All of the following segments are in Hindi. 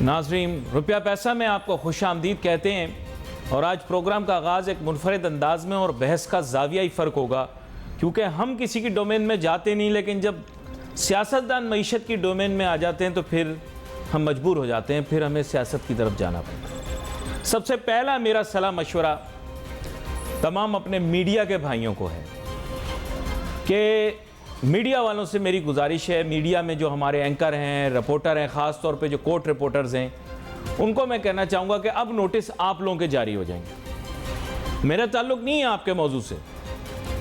नाज़रीन, रुपया पैसा में आपको खुश आमदीद कहते हैं और आज प्रोग्राम का आगाज़ एक मुनफरद अंदाज में और बहस का ज़ाविया ही फ़र्क होगा, क्योंकि हम किसी की डोमेन में जाते नहीं, लेकिन जब सियासतदान मईशत की डोमेन में आ जाते हैं तो फिर हम मजबूर हो जाते हैं, फिर हमें सियासत की तरफ जाना पड़ता है। सबसे पहला मेरा सलाह मशवरा तमाम अपने मीडिया के भाइयों को है कि मीडिया वालों से मेरी गुजारिश है, मीडिया में जो हमारे एंकर हैं, रिपोर्टर हैं, ख़ास तौर पे जो कोर्ट रिपोर्टर्स हैं, उनको मैं कहना चाहूँगा कि अब नोटिस आप लोगों के जारी हो जाएंगे। मेरा ताल्लुक नहीं है आपके मौजू से,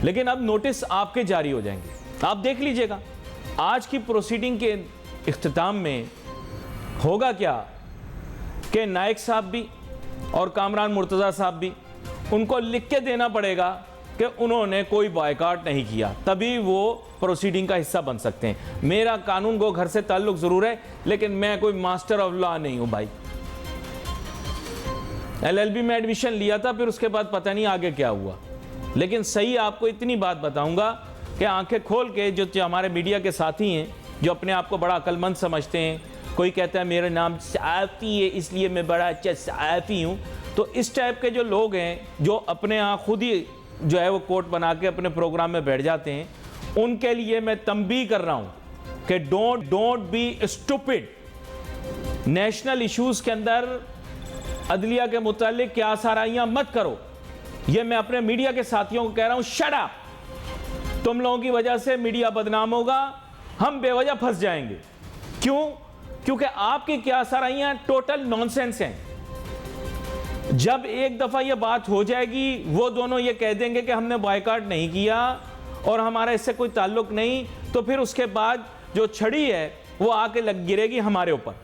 लेकिन अब नोटिस आपके जारी हो जाएंगे। आप देख लीजिएगा आज की प्रोसीडिंग के इख्तिताम में होगा क्या कि नायक साहब भी और कामरान मुर्तज़ा साहब भी, उनको लिख के देना पड़ेगा कि उन्होंने कोई बायकॉट नहीं किया, तभी वो प्रोसीडिंग का हिस्सा बन सकते हैं। मेरा कानून गो घर से ताल्लुक ज़रूर है, लेकिन मैं कोई मास्टर ऑफ लॉ नहीं हूँ भाई। LLB में एडमिशन लिया था, फिर उसके बाद पता नहीं आगे क्या हुआ, लेकिन सही आपको इतनी बात बताऊंगा कि आंखें खोल के जो हमारे मीडिया के साथी हैं, जो अपने आप को बड़ा अक्लमंद समझते हैं, कोई कहता है मेरा नाम सहाफ़ी है इसलिए मैं बड़ा अच्छा सहाफ़ी हूँ, तो इस टाइप के जो लोग हैं जो अपने यहाँ खुद ही जो है वो कोट बना के अपने प्रोग्राम में बैठ जाते हैं, उनके लिए मैं तंबीह कर रहा हूँ कि don't be stupid. National issues के अंदर अदलिया के मुतालिक क्या आसाराइयाँ मत करो, ये मैं अपने मीडिया के साथियों को कह रहा हूँ। शट अप, तुम लोगों की वजह से मीडिया बदनाम होगा, हम बेवजह फंस जाएंगे। क्यों? क्योंकि आपकी क्या आसाराइयाँ टोटल नॉनसेंस हैं। जब एक दफ़ा ये बात हो जाएगी, वो दोनों ये कह देंगे कि हमने बॉयकॉट नहीं किया और हमारा इससे कोई ताल्लुक नहीं, तो फिर उसके बाद जो छड़ी है वो आके लग गिरेगी हमारे ऊपर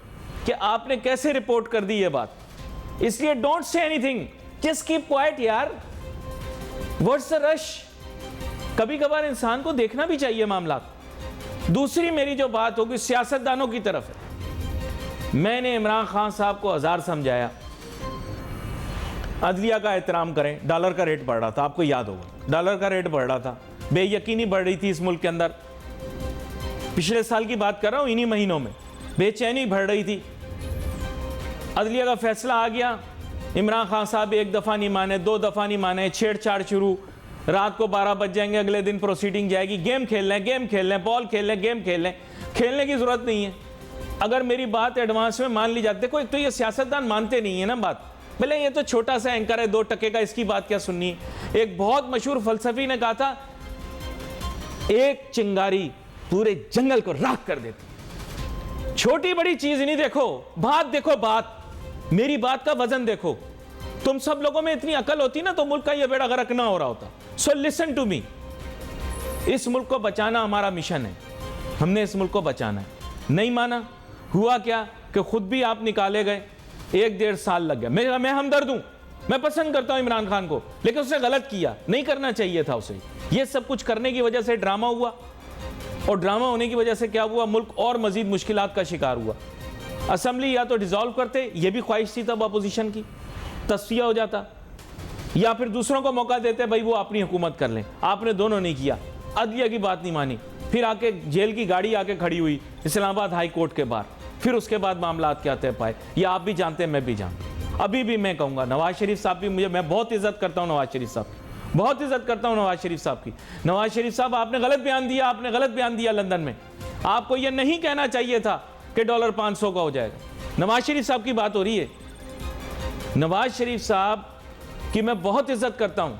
कि आपने कैसे रिपोर्ट कर दी ये बात। इसलिए don't say anything, just keep quiet यार, व्हाट्स द रश। कभी कभार इंसान को देखना भी चाहिए मामला। दूसरी मेरी जो बात होगी सियासतदानों की तरफ है। मैंने इमरान खान साहब को हजार समझाया, अदलिया का एहतराम करें। डॉलर का रेट बढ़ रहा था, आपको याद होगा, डॉलर का रेट बढ़ रहा था, बेयकीनी बढ़ रही थी इस मुल्क के अंदर। पिछले साल की बात कर रहा हूँ, इन्हीं महीनों में बेचैनी बढ़ रही थी। अदलिया का फैसला आ गया, इमरान खान साहब एक दफ़ा नहीं माने, दो दफ़ा नहीं माने, छेड़छाड़ शुरू। रात को 12 बज जाएंगे, अगले दिन प्रोसीडिंग जाएगी। गेम खेल लें, बॉल खेल लें, गेम खेल लें, खेलने की ज़रूरत नहीं है। अगर मेरी बात एडवांस में मान ली जाती, देखो एक तो ये सियासतदान मानते नहीं है ना बात, भले ये तो छोटा सा एंकर है 2 टके का, इसकी बात क्या सुननी। एक बहुत मशहूर फलसफी ने कहा था, एक चिंगारी पूरे जंगल को राख कर देती। छोटी बड़ी चीज नहीं देखो, बात देखो, बात, मेरी बात का वजन देखो। तुम सब लोगों में इतनी अकल होती ना तो मुल्क का यह बेड़ा गर्क ना हो रहा होता। सो लिसन टू मी, इस मुल्क को बचाना हमारा मिशन है, हमने इस मुल्क को बचाना है। नहीं माना, हुआ क्या कि खुद भी आप निकाले गए, 1-1.5 साल लग गया। मैं हमदर्द हूं, मैं पसंद करता हूं इमरान खान को, लेकिन उसने गलत किया, नहीं करना चाहिए था उसे। यह सब कुछ करने की वजह से ड्रामा हुआ, और ड्रामा होने की वजह से क्या हुआ, मुल्क और मजीद मुश्किलात का शिकार हुआ। असेंबली या तो डिसॉल्व करते, यह भी ख्वाहिश थी तब अपोजिशन की, तस्फिया हो जाता, या फिर दूसरों को मौका देते भाई वो अपनी हुकूमत कर लें। आपने दोनों नहीं किया, अदलिया की बात नहीं मानी, फिर आके जेल की गाड़ी आके खड़ी हुई इस्लामाबाद हाई कोर्ट के बाहर। फिर उसके बाद मामला क्या तय पाए, ये आप भी जानते हैं, मैं भी जानता। अभी भी मैं कहूँगा नवाज शरीफ साहब भी, मैं बहुत इज्जत करता हूँ नवाज शरीफ साहब की, बहुत इज्जत करता हूँ नवाज शरीफ साहब की। नवाज शरीफ साहब, आपने गलत बयान दिया, आपने गलत बयान दिया लंदन में। आपको यह नहीं कहना चाहिए था कि डॉलर 500 का हो जाएगा। नवाज शरीफ साहब की बात हो रही है। नवाज शरीफ साहब की मैं बहुत इज्जत करता हूँ,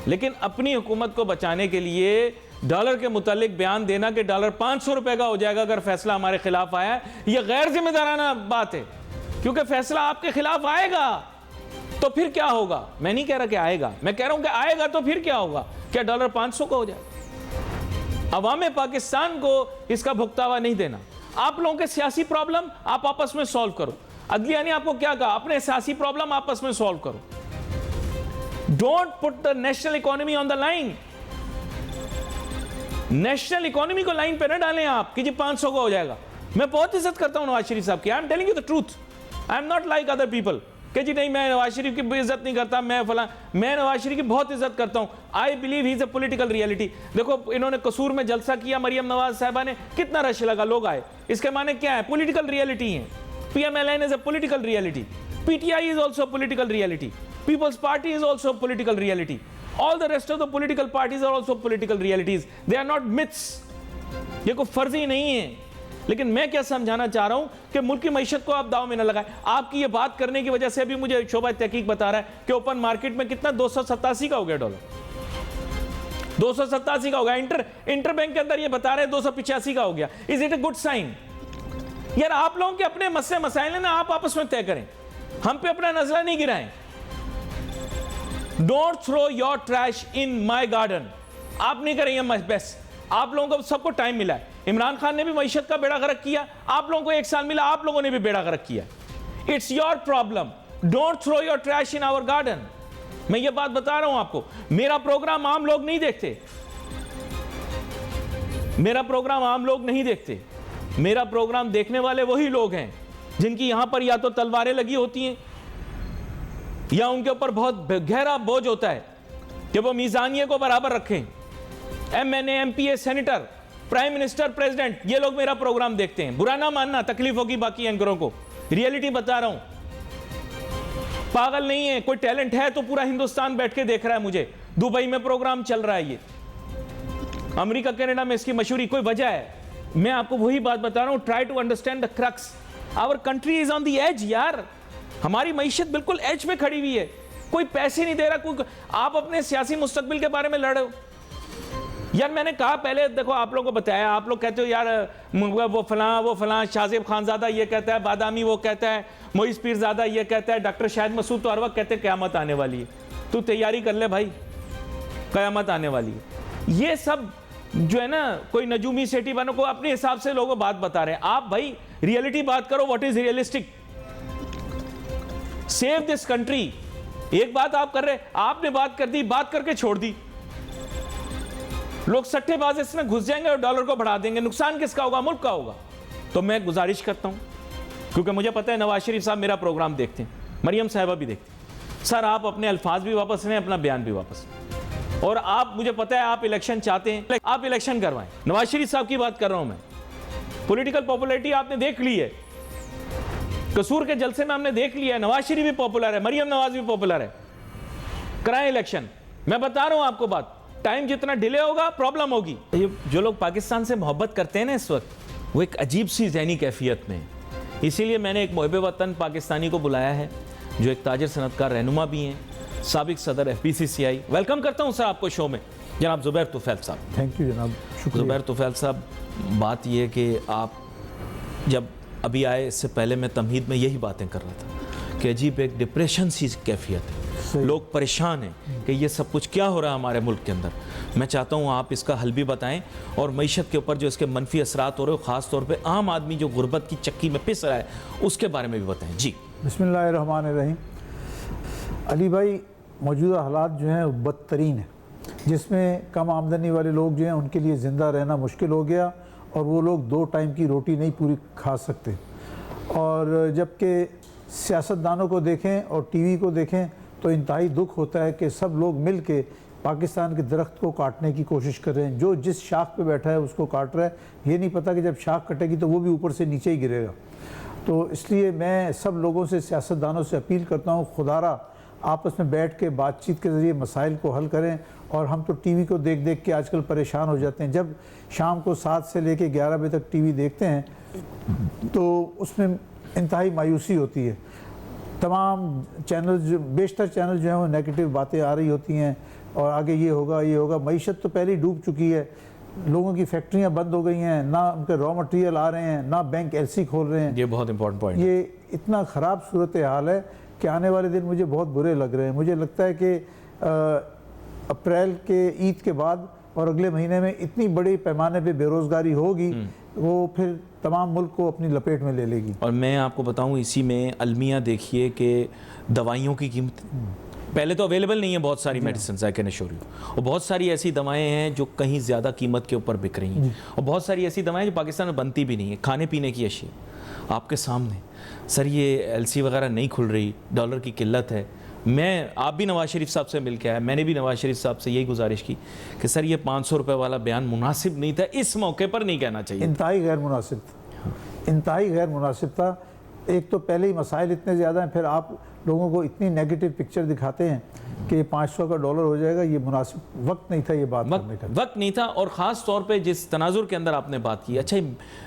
लेकिन अपनी हुकूमत को बचाने के लिए डॉलर के मुतालिक बयान देना कि डॉलर 500 रुपए का हो जाएगा अगर फैसला हमारे खिलाफ आया, यह गैर जिम्मेदाराना बात है। क्योंकि फैसला आपके खिलाफ आएगा तो फिर क्या होगा। मैं नहीं कह रहा कि आएगा, मैं कह रहा हूं कि आएगा तो फिर क्या होगा, क्या डॉलर 500 का हो जाएगा। अवाम पाकिस्तान को इसका भुगतावा नहीं देना। आप लोगों के सियासी प्रॉब्लम आप आपस में सॉल्व करो। अदलिया ने आपको क्या कहा, अपने सियासी प्रॉब्लम आपस में सॉल्व करो। Don't put the national economy on the line. National economy को लाइन पे न डालें आप कि जी 500 का हो जाएगा। मैं बहुत इज्जत करता हूं नवाज शरीफ साहब की, आई am telling you the truth, I am not like other people कि जी नहीं मैं नवाज शरीफ की इज्जत नहीं करता, मैं फला। मैं नवाज शरीफ की बहुत इज्जत करता हूं। I believe he is a political reality. देखो इन्होंने कसूर में जलसा किया, मरियम नवाज साहबा ने, कितना रश लगा, लोग आए, इसके माने क्या है, पॉलिटिकल रियलिटी है। PMLN is a political reality. PTI is also a political reality. People's Party is also a political reality. All the rest of the political parties are also political realities. They are not myths. ये कोई फर्जी नहीं है. लेकिन मैं क्या समझाना चाह रहा हूं कि मुल्क की मईशत को आप दाव में न लगाएं. आपकी ये बात करने की वजह से अभी मुझे शोबा तहकीक बता रहा है कि ओपन मार्केट में कितना 287 का हो गया डॉलर. 287 का हो गया. इंटर बैंक के अंदर ये बता रहे हैं 285 का हो गया. Is it a good sign? यार आप लोगों के अपने मसले मसाइल हैं ना, आप आपस में तय करें. हम पे अपना नजला नहीं गिराएं. Don't throw your trash in my garden. आप नहीं करेंगे बेस्ट. आप लोगों को सबको टाइम मिला है. इमरान खान ने भी मईशत का बेड़ा गर्क किया. आप लोगों को 1 साल मिला, आप लोगों ने भी बेड़ा गर्क किया. It's your problem. Don't throw your trash in our garden. मैं ये बात बता रहा हूं आपको. मेरा प्रोग्राम आम लोग नहीं देखते. मेरा प्रोग्राम आम लोग नहीं देखते. मेरा प्रोग्राम देखने वाले वही लोग हैं जिनकी यहां पर या तो तलवारें लगी होती हैं या उनके ऊपर बहुत गहरा बोझ होता है कि वो मीजानिये को बराबर रखें. MNA, MPA, senator, prime minister, president, ये लोग मेरा प्रोग्राम देखते हैं. बुरा ना मानना, तकलीफ होगी बाकी एंकरों को. रियलिटी बता रहा हूं. पागल नहीं है. कोई टैलेंट है तो पूरा हिंदुस्तान बैठ के देख रहा है मुझे. दुबई में प्रोग्राम चल रहा है, ये अमेरिका कनाडा में इसकी मशहूरी. कोई वजह है? मैं आपको वही बात बता रहा हूं. Try to understand the crux. Our country is on the edge यार. हमारी मईशत बिल्कुल एज पे खड़ी हुई है. कोई पैसे नहीं दे रहा. कोई आप अपने सियासी मुस्तकबिल के बारे में लड़ रहे हो यार. मैंने कहा पहले, देखो आप लोगों को बताया. आप लोग कहते हो यार वो फलां शाहजेब खानजादा ये कहता है, बादामी वो कहता है, मोइस पीरजादा ये कहता है, डॉक्टर शाहिद मसूद तो हर वक्त कहते हैं क़यामत आने वाली है. तू तैयारी कर ले भाई, क़यामत आने वाली है. ये सब जो है ना, कोई नजूमी सेठी बनो को अपने हिसाब से लोगों बात बता रहे हैं. आप भाई रियलिटी बात करो. What is realistic? Save this country. एक बात आप कर रहे, आपने बात कर दी, बात करके छोड़ दी. लोग सट्टेबाज इसमें घुस जाएंगे और डॉलर को बढ़ा देंगे. नुकसान किसका होगा? मुल्क का होगा. तो मैं गुजारिश करता हूं, क्योंकि मुझे पता है नवाज शरीफ साहब मेरा प्रोग्राम देखते हैं, मरियम साहिबा भी देखते हैं. सर आप अपने अल्फाज भी वापस लें, अपना बयान भी वापस. और आप, मुझे पता है आप इलेक्शन चाहते हैं, आप इलेक्शन करवाएं. नवाज शरीफ साहब की बात कर रहा हूं मैं. पॉलिटिकल पॉपुलैरिटी आपने देख ली है. कसूर के जलसे में हमने देख लिया है. नवाज शरीफ भी पॉपुलर है, मरियम नवाज भी पॉपुलर है. कराएं इलेक्शन. मैं बता रहा हूं आपको बात. टाइम जितना डिले होगा प्रॉब्लम होगी. ये जो लोग पाकिस्तान से मोहब्बत करते हैं ना इस वक्त, वो एक अजीब सी ज़हनी कैफियत में. इसीलिए मैंने एक मुहिब वतन पाकिस्तानी को बुलाया है, जो एक ताजिर सनतकार रहनुमा भी हैं, साबिक सदर FPCCI. वेलकम करता हूं सर आपको शो में, जनाब ज़ुबैर तुफैल साहब. थैंक यू जनाब, शुक्रिया. ज़ुबैर तुफैल साहब, बात यह है कि आप जब अभी आए, इससे पहले मैं तमहीद में यही बातें कर रहा था कि अजीब एक डिप्रेशन सी कैफियत है. लोग परेशान हैं कि ये सब कुछ क्या हो रहा है हमारे मुल्क के अंदर. मैं चाहता हूँ आप इसका हल भी बताएं और मईशत के ऊपर जो इसके मनफी असरात हो रहे हो, ख़ास तौर पे आम आदमी जो गुर्बत की चक्की में पिस रहा है, उसके बारे में भी बताएं. जी बिस्मिल्लाहिर्रहमानिर्रहीम. अली भाई, मौजूदा हालात जो हैं बदतरीन है, जिसमें कम आमदनी वाले लोग जो हैं उनके लिए ज़िंदा रहना मुश्किल हो गया और वो लोग 2 टाइम की रोटी नहीं पूरी खा सकते. और जबकि सियासतदानों को देखें और TV को देखें तो इंतहाई दुख होता है कि सब लोग मिल के पाकिस्तान के दरख्त को काटने की कोशिश कर रहे हैं. जो जिस शाख पे बैठा है उसको काट रहा है. ये नहीं पता कि जब शाख कटेगी तो वो भी ऊपर से नीचे ही गिरेगा. तो इसलिए मैं सब लोगों से, सियासतदानों से अपील करता हूँ, खुदारा आपस में बैठ के बातचीत के ज़रिए मसाइल को हल करें. और हम तो TV को देख देख के आजकल परेशान हो जाते हैं. जब शाम को 7 से लेके 11 बजे तक TV देखते हैं तो उसमें इंतहाई मायूसी होती है. तमाम चैनल, जो बेशतर चैनल जो हैं वो नेगेटिव बातें आ रही होती हैं और आगे ये होगा ये होगा. मईशत तो पहले ही डूब चुकी है. लोगों की फैक्ट्रियां बंद हो गई हैं, ना उनके रॉ मटेरियल आ रहे हैं, ना बैंक LC खोल रहे हैं. ये बहुत इंपॉर्टेंट पॉइंट. ये इतना ख़राब सूरत हाल है कि आने वाले दिन मुझे बहुत बुरे लग रहे हैं. मुझे लगता है कि अप्रैल के ईद के बाद और अगले महीने में इतनी बड़ी पैमाने पे बेरोज़गारी होगी, वो फिर तमाम मुल्क को अपनी लपेट में ले लेगी. और मैं आपको बताऊं, इसी में अलमिया देखिए कि दवाइयों की कीमत पहले तो अवेलेबल नहीं है. बहुत सारी medicine, I can assure you. और बहुत सारी ऐसी दवाएं हैं जो कहीं ज़्यादा कीमत के ऊपर बिक रही हैं. और बहुत सारी ऐसी दवाएं जो पाकिस्तान में बनती भी नहीं है. खाने पीने की अशिया आपके सामने. सर ये LC वगैरह नहीं खुल रही, डॉलर की किल्लत है. आप भी नवाज शरीफ साहब से मिल के आए, मैंने भी नवाज शरीफ साहब से यही गुजारिश की कि सर ये 500 रुपये वाला बयान मुनासिब नहीं था, इस मौके पर नहीं कहना चाहिए. इंतहाई गैर मुनासिब था, इंतहाई गैर मुनासिब था. एक तो पहले ही मसाइल इतने ज़्यादा हैं, फिर आप लोगों को इतनी नेगेटिव पिक्चर दिखाते हैं कि $500 का हो जाएगा, ये मुनासिब वक्त नहीं था ये बात करने का। वक्त नहीं था, और ख़ास तौर पे जिस तनाजुर के अंदर आपने बात की। अच्छा,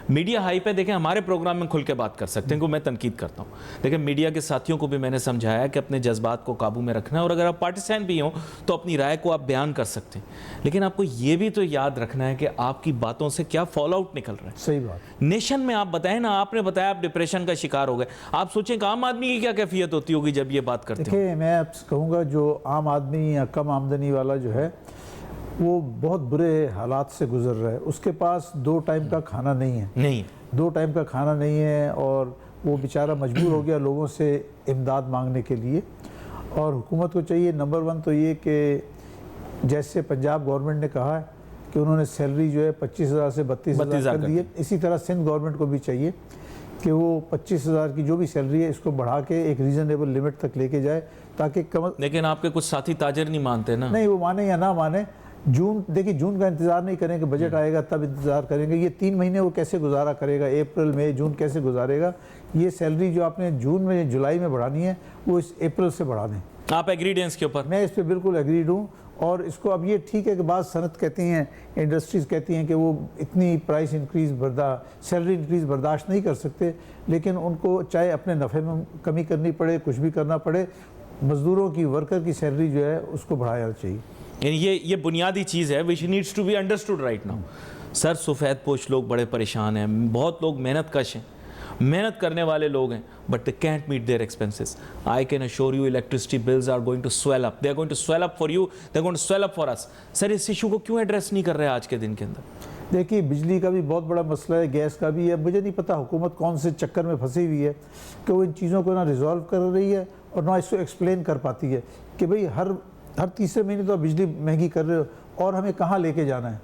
मीडिया हाई पे देखें, हमारे प्रोग्राम में खुल के बात कर सकते हैं, क्योंकि मैं तनकीद करता हूँ। देखिए, मीडिया के साथियों को भी मैंने समझाया कि अपने जज्बात को काबू में रखना है, और अगर आप पार्टिसान भी हों तो अपनी राय को आप बयान कर सकते हैं, लेकिन आपको ये भी तो याद रखना है कि आपकी बातों से क्या फॉल आउट निकल रहा है। सही बात। नेशन में आप बताएं ना, आपने बताया आप डिप्रेशन का शिकार हो गए, आप सोचें कि आम आदमी की क्या कैफियत होती होगी जब ये बात करते हैं। देखिए, मैं आपसे कहूँगा जो आम आदमी या कम आमदनी वाला जो है वो बहुत बुरे हालात से गुजर रहा है। उसके पास 2 टाइम का खाना नहीं है, 2 टाइम का खाना नहीं है, और वो बेचारा मजबूर हो गया लोगों से इमदाद मांगने के लिए। और हुकूमत को चाहिए नंबर 1 तो ये कि जैसे पंजाब गवर्नमेंट ने कहा है कि उन्होंने सैलरी जो है 25,000 से 32,000 कर दी है, इसी तरह सिंध गवर्नमेंट को भी चाहिए कि वो 25,000 की जो भी सैलरी है इसको बढ़ा के एक रीज़नेबल लिमिट तक लेके जाए, ताकि कम। लेकिन आपके कुछ साथी ताजर नहीं मानते ना। नहीं, वो माने या ना माने, देखिए जून का इंतज़ार नहीं करेंगे, बजट आएगा तब इंतज़ार करेंगे। ये 3 महीने वो कैसे गुजारा करेगा, अप्रैल मई जून कैसे गुजारेगा। ये सैलरी जो आपने जून में जुलाई में बढ़ानी है वो इस अप्रैल से बढ़ा दें। आप एग्रीड हैं इसके ऊपर? मैं इस पर बिल्कुल एग्रीड हूँ। और इसको अब ये ठीक है कि बाद सनत कहती हैं, इंडस्ट्रीज़ कहती हैं कि वो इतनी प्राइस इंक्रीज़ सैलरी इंक्रीज़ बर्दाश्त नहीं कर सकते, लेकिन उनको चाहे अपने नफ़े में कमी करनी पड़े, कुछ भी करना पड़े, मज़दूरों की, वर्कर की सैलरी जो है उसको बढ़ाया चाहिए। यानी ये बुनियादी चीज़ है which needs to be understood right now. Sir, सफ़ेद पोश लोग बड़े परेशान हैं, बहुत लोग मेहनत कश हैं, मेहनत करने वाले लोग हैं, but they can't meet their expenses. I can assure you electricity bills are going to swell up, they are going to swell up for you, they are going to swell up for us. Sir, इस इशू को क्यों एड्रेस नहीं कर रहे आज के दिन के अंदर? देखिए, बिजली का भी बहुत बड़ा मसला है, गैस का भी है। मुझे नहीं पता हुकूमत कौन से चक्कर में फंसी हुई है कि वो इन चीज़ों को ना रिजॉल्व कर रही है और ना इसको एक्सप्लेन कर पाती है कि भाई हर तीसरे महीने तो बिजली महंगी कर रहे हो, और हमें कहाँ लेके जाना है।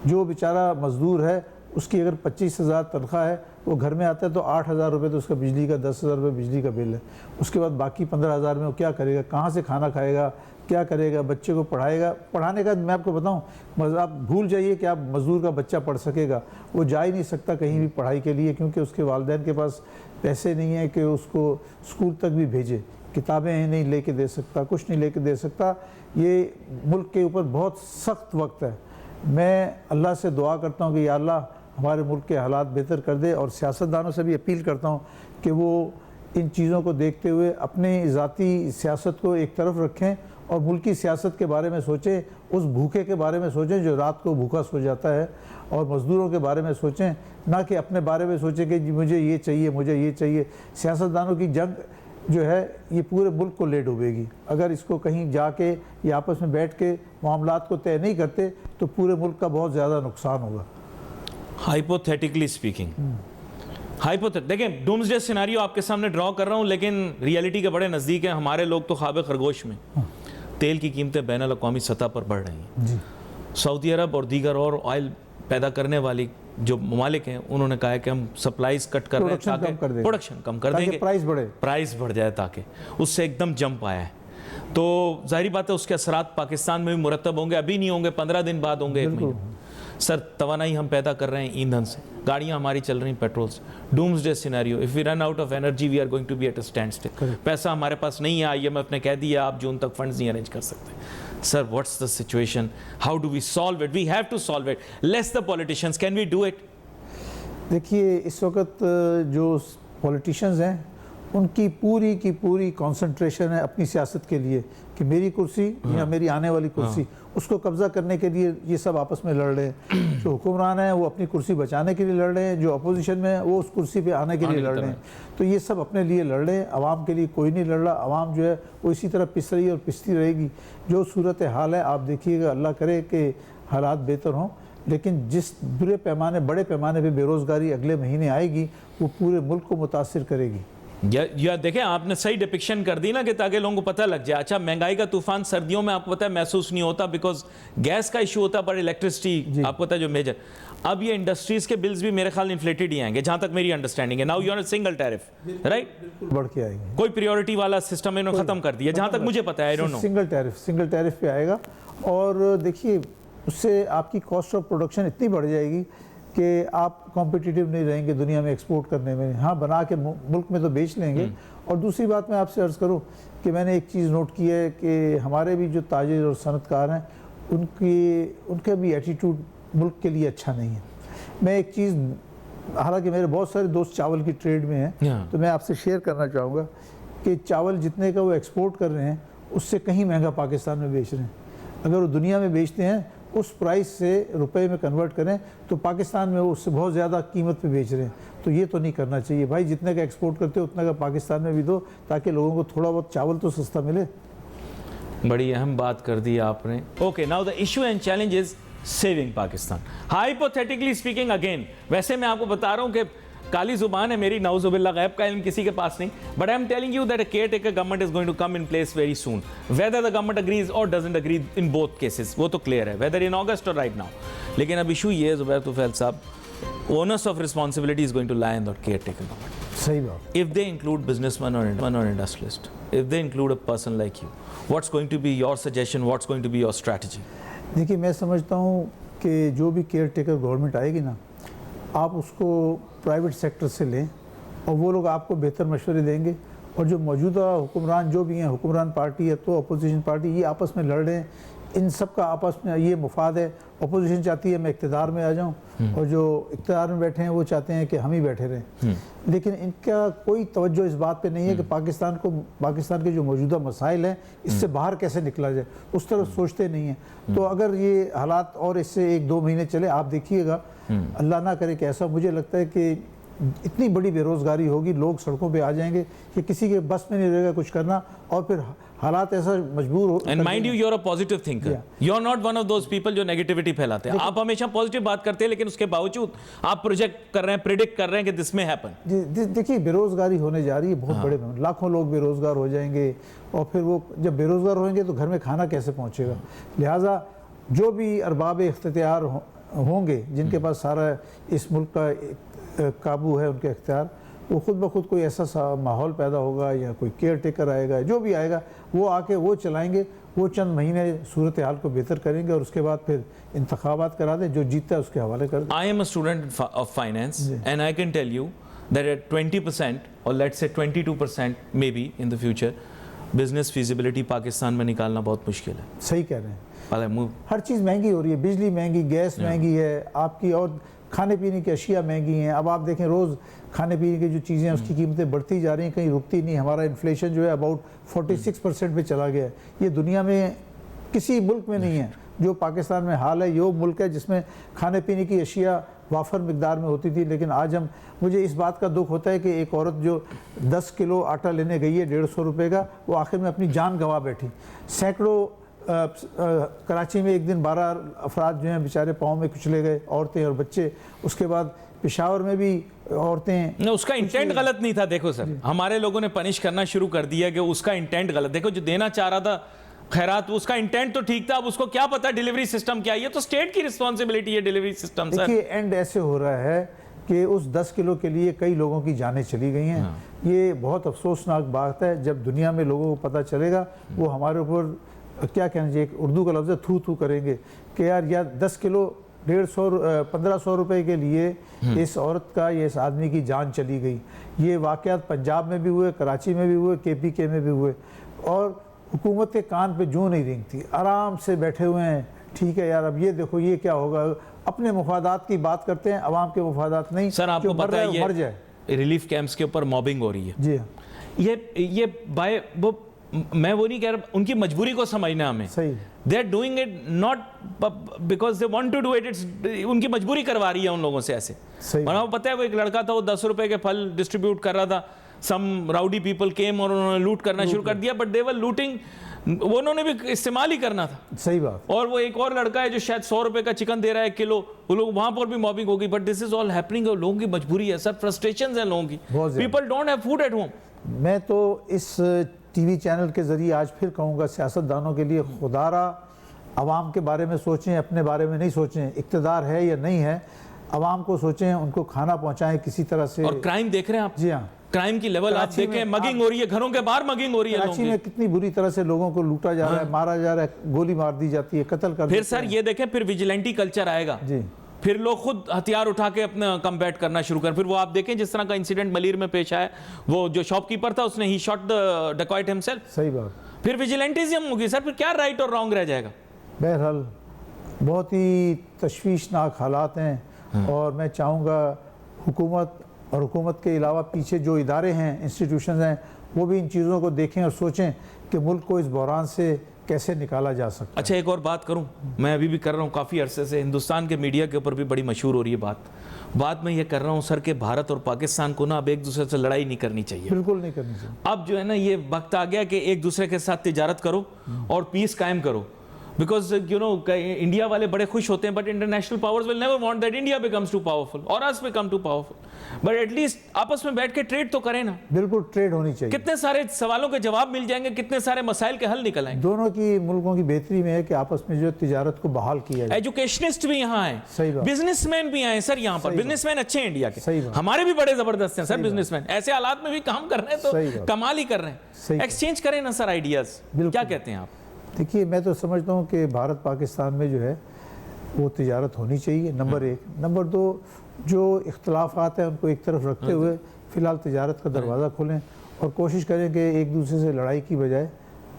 जो बेचारा मज़दूर है उसकी अगर 25,000 तनख्वाह है, वो घर में आता है तो 8,000 रुपये तो उसका बिजली का, 10,000 रुपये बिजली का बिल है। उसके बाद बाकी 15,000 में वो क्या करेगा, कहाँ से खाना खाएगा, क्या करेगा, बच्चे को पढ़ाएगा। पढ़ाने का मैं आपको बताऊं, आप भूल जाइए कि आप मज़दूर का बच्चा पढ़ सकेगा, वो जा ही नहीं सकता कहीं भी पढ़ाई के लिए, क्योंकि उसके वालिदैन के पास पैसे नहीं है कि उसको स्कूल तक भी भेजे। किताबें नहीं लेके दे सकता, कुछ नहीं लेके दे सकता। ये मुल्क के ऊपर बहुत सख्त वक्त है। मैं अल्लाह से दुआ करता हूँ कि या अल्लाह हमारे मुल्क के हालात बेहतर कर दे, और सियासतदानों से भी अपील करता हूँ कि वो इन चीज़ों को देखते हुए अपनी ज़ाती सियासत को एक तरफ रखें और मुल्की सियासत के बारे में सोचें, उस भूखे के बारे में सोचें जो रात को भूखा सो जाता है, और मज़दूरों के बारे में सोचें, ना कि अपने बारे में सोचें कि मुझे ये चाहिए, मुझे ये चाहिए। सियासतदानों की जंग जो है ये पूरे मुल्क को ले डूबेगी। अगर इसको कहीं जाके या आपस में बैठ के मामलात को तय नहीं करते तो पूरे मुल्क का बहुत ज़्यादा नुकसान होगा। हाइपोथेटिकली स्पीकिंग, देखिए डूम्सडे सिनेरियो आपके सामने ड्रॉ कर रहा हूँ, लेकिन रियलिटी के बड़े नज़दीक है। हमारे लोग तो ख्वाब खरगोश में। तेल की कीमतें बैनुल अक़वामी सतह पर बढ़ रही हैं जी। सऊदी अरब और दीगर और ऑयल पैदा करने वाली जो ममालिक हैं, उन्होंने कहा है कि हम सप्लाईज कट कर रहे हैं ताकि प्रोडक्शन कम कर देंगे, प्राइस बढ़ जाए, ताकि उससे एकदम जंप आया है। तो जाहिर बात है उसके असरात पाकिस्तान में भी मुरतब होंगे, अभी नहीं होंगे, 15 दिन बाद होंगे, 1 महीने। सर, तवानाई हम पैदा कर रहे हैं ईंधन से, गाड़ियां हमारी चल रही पेट्रोल से। Doomsday scenario, if we run out of energy we are going to be at a standstill. पैसा हमारे पास नहीं है, IMF ने कह दिया आप जून तक फंड्स नहीं अरेंज कर सकते। Sir, what's the situation? How do we solve it? We have to solve it. Less the politicians. Can we do it? देखिए, इस वक्त जो पॉलिटिशियंस हैं उनकी पूरी की पूरी कंसंट्रेशन है अपनी सियासत के लिए कि मेरी कुर्सी या मेरी आने वाली कुर्सी, उसको कब्जा करने के लिए ये सब आपस में लड़ रहे हैं। जो हुक्मरान हैं वो अपनी कुर्सी बचाने के लिए लड़ रहे हैं, जो अपोजिशन में है वो उस कुर्सी पे आने के लिए लड़ रहे हैं। तो ये सब अपने लिए लड़ रहे हैं, आवाम के लिए कोई नहीं लड़ रहा। आवाम जो है वो इसी तरह पिस रही है और पिसती रहेगी। जो सूरत हाल है आप देखिएगा, अल्लाह करे कि हालात बेहतर हों, लेकिन जिस बड़े पैमाने पे बेरोज़गारी अगले महीने आएगी वो पूरे मुल्क को मुतासिर करेगी। या देखें, आपने सही डिपिक्शन कर दी ना कि ताकि लोगों को पता लग जाए। अच्छा, महंगाई का तूफान सर्दियों में आपको पता है महसूस नहीं होता, बिकॉज गैस का इशू होता है, पर इलेक्ट्रिसिटी आपको पता है जो मेजर। अब ये इंडस्ट्रीज के बिल्स भी मेरे ख्याल इन्फ्लेटेड ही आएंगे, जहां तक मेरी अंडरस्टैंडिंग है। Now you are single tariff, right? बढ़ के आएंगे, कोई प्रायोरिटी वाला सिस्टम इन्होंने खत्म कर दिया, जहां तक मुझे पता है। I don't know, single tariff पे आएगा। और देखिए, उससे आपकी कॉस्ट ऑफ प्रोडक्शन इतनी बढ़ जाएगी कि आप कॉम्पिटिटिव नहीं रहेंगे दुनिया में एक्सपोर्ट करने में। हाँ, बना के मुल्क में तो बेच लेंगे। और दूसरी बात मैं आपसे अर्ज़ करूँ कि मैंने एक चीज़ नोट की है कि हमारे भी जो ताजिर और सनतकार हैं उनका भी एटीट्यूड मुल्क के लिए अच्छा नहीं है। मैं एक चीज़, हालांकि मेरे बहुत सारे दोस्त चावल की ट्रेड में हैं, तो मैं आपसे शेयर करना चाहूँगा कि चावल जितने का वो एक्सपोर्ट कर रहे हैं उससे कहीं महंगा पाकिस्तान में बेच रहे हैं। अगर वो दुनिया में बेचते हैं उस प्राइस से रुपए में कन्वर्ट करें तो पाकिस्तान में वो उससे बहुत ज़्यादा कीमत पे बेच रहे हैं। तो ये तो नहीं करना चाहिए भाई, जितने का एक्सपोर्ट करते हो उतना का पाकिस्तान में भी दो, ताकि लोगों को थोड़ा बहुत चावल तो सस्ता मिले। बड़ी अहम बात कर दी आपने। Okay, now the issue and challenge is saving Pakistan. Hypothetically speaking, again वैसे मैं आपको बता रहा हूं कि काली जुबान है मेरी, नाउजुबिल्लाह, गैब का इल्म किसी के पास नहीं, but I am telling you that a caretaker government is going to come in place very soon. Whether the government agrees और doesn't agree, in both cases वो तो क्लियर है, वेदर इन ऑगस्ट और राइट नाउ। लेकिन अब इशू ये है जुबैर तुफैल साहब, onus of responsibility is going to lie on the caretaker government. सही बात। If they include businessman or industrialist, if they include a person like you, what's going to be your suggestion? What's going to be your strategy? देखिए, मैं समझता हूँ कि जो भी केयर टेकर गवर्नमेंट आएगी ना, आप उसको प्राइवेट सेक्टर से लें और वो लोग आपको बेहतर मशवरे देंगे। और जो मौजूदा हुक्मरान जो भी हैं, हुक्मरान पार्टी है तो अपोजिशन पार्टी, ये आपस में लड़ रहे हैं, इन सब का आपस में ये मुफाद है। अपोजिशन चाहती है मैं इक़्तिदार में आ जाऊं और जो इक़्तिदार में बैठे हैं वो चाहते हैं कि हम ही बैठे रहें। लेकिन इनका कोई तवज्जो इस बात पे नहीं है कि पाकिस्तान के जो मौजूदा मसाइल हैं इससे बाहर कैसे निकला जाए, उस तरफ सोचते नहीं हैं। तो अगर ये हालात और इससे 1-2 महीने चले, आप देखिएगा, अल्लाह ना करे कि ऐसा, मुझे लगता है कि इतनी बड़ी बेरोज़गारी होगी, लोग सड़कों पे आ जाएंगे कि किसी के बस में नहीं रहेगा कुछ करना, और फिर हालात ऐसा मजबूर हो। And mind you, you are a positive thinker, you are not one of those people जो नेगेटिविटी फैलाते हैं। आप हमेशा पॉजिटिव बात करते हैं, लेकिन उसके बावजूद आप प्रोजेक्ट कर रहे हैं, प्रिडिक्ट कर रहे हैं कि दिस में हैपन। देखिए, बेरोजगारी होने जा रही है बहुत बड़े, लाखों लोग बेरोजगार हो जाएंगे, और फिर वो जब बेरोजगार होंगे तो घर में खाना कैसे पहुंचेगा। लिहाजा जो भी अरबाब इख्तियार होंगे, जिनके पास सारा इस मुल्क का काबू है, उनके इख्तियार, वो खुद ब खुद कोई ऐसा माहौल पैदा होगा या कोई केयर टेकर आएगा, जो भी आएगा वो आके वो चलाएंगे, वो चंद महीने सूरत हाल को बेहतर करेंगे और उसके बाद फिर इंतखाबात करा दें, जो जीतता है उसके हवाले कर दें। I am a student of finance and I can tell you that at 20% और let's say 22% may be in the future, business feasibility Pakistan में निकालना बहुत मुश्किल है। सही कह रहे हैं। हर चीज़ महंगी हो रही है, बिजली महंगी, गैस महंगी है आपकी, और खाने पीने की अशिया महंगी हैं। अब आप देखें, रोज़ खाने पीने की जो चीज़ें हैं उसकी कीमतें बढ़ती जा रही हैं, कहीं रुकती नहीं। हमारा इन्फ्लेशन जो है अबाउट 46% पे चला गया है। ये दुनिया में किसी मुल्क में नहीं है जो पाकिस्तान में हाल है। ये मुल्क है जिसमें खाने पीने की अशिया वाफर मिकदार में होती थी, लेकिन आज मुझे इस बात का दुख होता है कि एक औरत जो 10 किलो आटा लेने गई है 150 रुपये का, वो आखिर में अपनी जान गंवा बैठी। सैकड़ों कराची में एक दिन 12 अफराद जो हैं बेचारे पाँव में कुचले गए, औरतें और बच्चे। उसके बाद पेशावर में भी औरतें। उसका इंटेंट गलत नहीं था। देखो सर, हमारे लोगों ने पनिश करना शुरू कर दिया कि उसका इंटेंट गलत। देखो, जो देना चाह रहा था खैरात, उसका इंटेंट तो ठीक था, अब उसको क्या पता डिलीवरी सिस्टम क्या है। ये तो स्टेट की रिस्पॉन्सिबिलिटी है, डिलीवरी सिस्टम। देखिए, एंड ऐसे हो रहा है कि उस 10 किलो के लिए कई लोगों की जानें चली गई हैं। ये बहुत अफसोसनाक बात है। जब दुनिया में लोगों को पता चलेगा, वो हमारे ऊपर क्या कहना चाहिए, एक उर्दू का लफ्ज़ है, थू थू करेंगे कि यार 10 किलो 1500 रुपए के लिए इस औरत का, ये इस आदमी की जान चली गई। ये वाक़यात पंजाब में भी हुए, कराची में भी हुए, KPK में भी हुए, और हुकूमत के कान पे जूं नहीं रेंगती, आराम से बैठे हुए हैं। ठीक है यार, अब ये देखो ये क्या होगा। अपने मुफादात की बात करते हैं, अवाम के मुफादात नहीं। सर, आपको पता है मर जाए, रिलीफ कैंप्स के ऊपर मॉबिंग हो रही है। जी हाँ, ये बाय वो, मैं वो नहीं कह रहा, उनकी मजबूरी को समझना हमें। सही, they are doing it not because they want to do it, it's उनकी मजबूरी करवा रही है उन लोगों से ऐसे। वरना पता है, वो एक लड़का था, वो 10 रुपए के फल डिस्ट्रीब्यूट कर रहा था। सम राउडी पीपल केम और उन्होंने लूट करना शुरू कर दिया, बट दे वर लूटिंग, वो उन्होंने भी इस्तेमाल ही करना था। सही बात। और वो एक और लड़का है जो शायद 100 रुपए का चिकन दे रहा है किलो, वो लोग वहां पर भी मॉबिंग होगी। But this is all happening, लोगों की मजबूरी है सर, फ्रस्ट्रेशन है लोगों की। People don't have food at home. मैं तो इस TV चैनल के जरिए आज फिर कहूँगा, सियासतदानों के लिए खुदारा अवाम के बारे में सोचें, अपने बारे में नहीं सोचें। इक़्तिदार है या नहीं है, अवाम को सोचें, उनको खाना पहुँचाएं किसी तरह से। और क्राइम देख रहे हैं आप? जी हाँ, क्राइम की लेवल आप देखें, मगिंग हो रही है, घरों के बाहर मगिंग हो रही है। कराची में कितनी बुरी तरह से लोगों को लूटा जा रहा है, मारा जा रहा है, गोली मार दी जाती है, कत्ल कर। फिर सर ये देखें, फिर विजिलेंटी कल्चर आएगा। जी, फिर लोग खुद हथियार उठा के अपना कम्बैट करना शुरू कर। फिर वो आप देखें जिस तरह का इंसिडेंट मलीर में पेश आया, वो जो शॉपकीपर था उसने ही शॉट द डकॉइट हिमसेल्फ। सही बात। फिर विजिलेंटिज्म होगी सर, फिर क्या राइट और रॉन्ग रह जाएगा। बहरहाल बहुत ही तशवीशनाक हालात हैं और मैं चाहूँगा हुकूमत और हुकूमत के अलावा पीछे जो इदारे हैं, इंस्टीट्यूशन हैं, वो भी इन चीज़ों को देखें और सोचें कि मुल्क को इस बहरान से कैसे निकाला जा सकता है। अच्छा, एक और बात करूं, मैं अभी भी कर रहा हूं काफ़ी अरसे से, हिंदुस्तान के मीडिया के ऊपर भी बड़ी मशहूर हो रही है बात मैं ये कर रहा हूं सर कि भारत और पाकिस्तान को ना अब एक दूसरे से लड़ाई नहीं करनी चाहिए। बिल्कुल नहीं करनी चाहिए। अब जो है ना ये वक्त आ गया कि एक दूसरे के साथ तिजारत करो और पीस कायम करो। बिकॉज यू नो इंडिया वाले बड़े खुश होते हैं, but international powers will never want that India becomes too powerful और us become too powerful. But at least आपस में बैठ के ट्रेड तो करें ना। बिल्कुल ट्रेड होनी चाहिए। कितने सारे सवालों के जवाब मिल जाएंगे, कितने सारे मसाइल के हल निकल आएंगे। दोनों की मुल्कों की बेहतरी में है कि आपस में जो तिजारत को बहाल किया जाए। एजुकेशनिस्ट भी यहाँ आए, सही बात। बिजनेसमैन भी आए सर यहाँ पर। बिजनेसमैन अच्छे हैं इंडिया सही के, बात। हमारे भी बड़े जबरदस्त हैं सर बिजनेसमैन। ऐसे हालात में भी काम कर रहे हैं तो कमाल ही कर रहे हैं। एक्सचेंज करें ना सर आइडियाज। क्या कहते हैं आप? देखिए, मैं तो समझता हूँ कि भारत पाकिस्तान में जो है वो तिजारत होनी चाहिए, नंबर एक। नंबर दो, जो इख्तलाफात हैं उनको एक तरफ रखते हुए फ़िलहाल तिजारत का दरवाज़ा खोलें और कोशिश करें कि एक दूसरे से लड़ाई की बजाय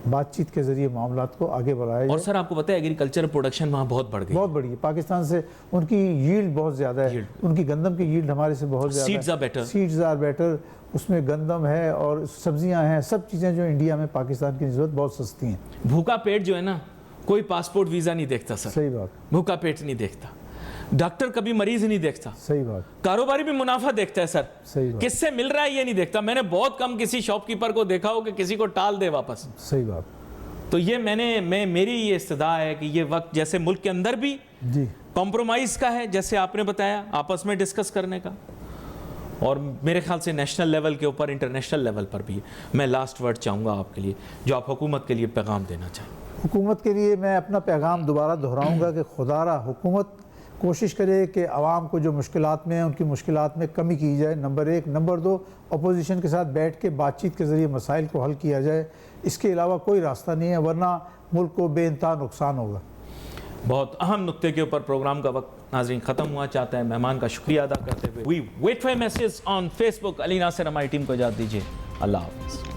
बातचीत के ज़रिए मामलात को आगे बढ़ाया जाए। और सर आपको पता है एग्रीकल्चर प्रोडक्शन वहाँ बहुत बढ़ गई, बहुत बढ़ी है। पाकिस्तान से उनकी यील्ड बहुत ज़्यादा है, उनकी गंदम की यील्ड हमारे से बहुत ज़्यादा है। सीड्स आर बेटर, उसमें गंदम है और सब्जियां हैं, सब चीज़ें जो इंडिया में पाकिस्तान की निस्बत बहुत सस्ती हैं। भूखा पेट जो है ना, कोई पासपोर्ट वीज़ा नहीं देखता सर। सही बात। भूखा पेट नहीं देखता, डॉक्टर कभी मरीज नहीं देखता। सही बात। कारोबारी भी मुनाफा देखता है सर। सही बात। किससे मिल रहा है ये नहीं देखता। मैंने बहुत कम किसी शॉपकीपर को देखा हो कि किसी को टाल दे वापस। सही बात। तो ये मेरी ये इस्तदा है कि ये वक्त जैसे मुल्क के अंदर भी जी कॉम्प्रोमाइज़ का है, जैसे आपने बताया, आपस में डिस्कस करने का, और मेरे ख्याल से नेशनल लेवल के ऊपर इंटरनेशनल लेवल पर भी है। मैं लास्ट वर्ड चाहूँगा आपके लिए, जो आप हुकूमत के लिए पैगाम देना चाहें। हुकूमत के लिए मैं अपना पैगाम दोबारा दोहराऊंगा कि खुदारा हुकूमत कोशिश करे कि आवाम को जो मुश्किलात में हैं उनकी मुश्किलात में कमी की जाए, नंबर एक। नंबर दो, अपोजिशन के साथ बैठ के बातचीत के ज़रिए मसाइल को हल किया जाए। इसके अलावा कोई रास्ता नहीं है, वरना मुल्क को बेइंतहा नुकसान होगा। बहुत अहम नुक्ते के ऊपर प्रोग्राम का वक्त नाज़रीन ख़त्म हुआ। चाहते हैं मेहमान का शुक्रिया अदा करते हुए we wait for message on Facebook. Ali Nasir हमारी टीम को इजाज़त दीजिए। अल्लाह हाफ़िज़।